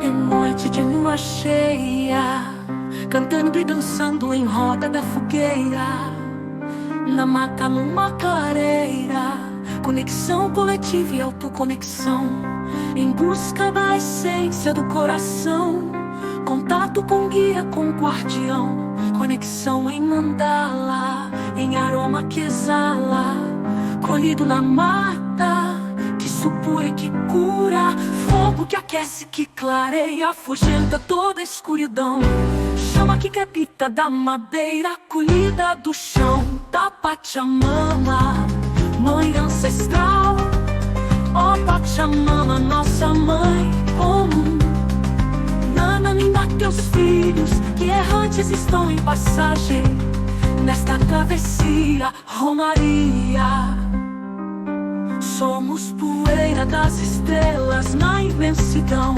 Em noite de lua cheia, cantando e dançando em roda da fogueira, na mata numa clareira, conexão coletiva e autoconexão, em busca da essência do coração, contato com guia, com guardião, conexão em mandala, em aroma que exala, colhido na mata, que supura e que cura, fogo que aquece, que clareia, afugenta toda a escuridão, chama que crepita da madeira, colhida do chão da Pachamama, mãe ancestral. Ó Pachamama, nossa mãe comum, Nananina, teus filhos que errantes estão em passagem nesta travessia, Romaria. Somos poeira das estrelas na imensidão,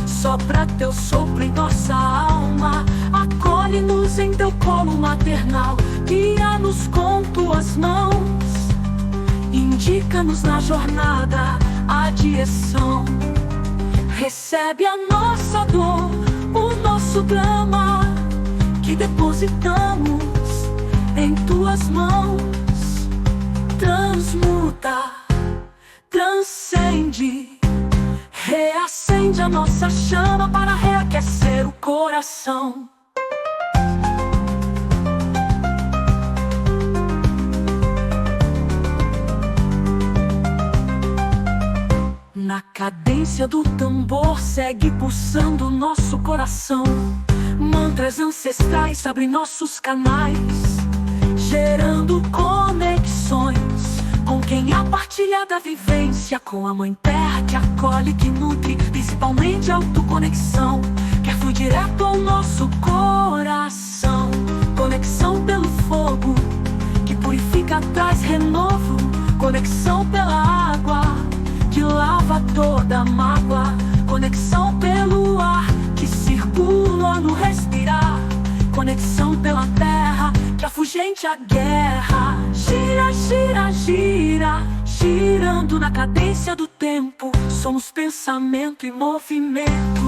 sopra teu sopro em nossa alma, acolhe-nos em teu colo maternal, guia-nos com tuas mãos, indica-nos na jornada a direção. Recebe a nossa dor, o nosso drama, que depositamos em tuas mãos. Transmuta, transcende, reacende a nossa chama para reaquecer o coração. Na cadência do tambor segue pulsando nosso coração, mantras ancestrais abrem nossos canais, gerando conexões com quem a partilha da vivência, com a mãe terra que acolhe, que nutre, principalmente a autoconexão, quer fluir direto ao nosso coração. Conexão pelo fogo, que purifica, traz renovo, conexão pela água, que lava toda mágoa, conexão pelo ar, que circula no respirar, conexão pela terra, que afugente a guerra. Gira, gira, gira, girando na cadência do tempo, somos pensamento e movimento.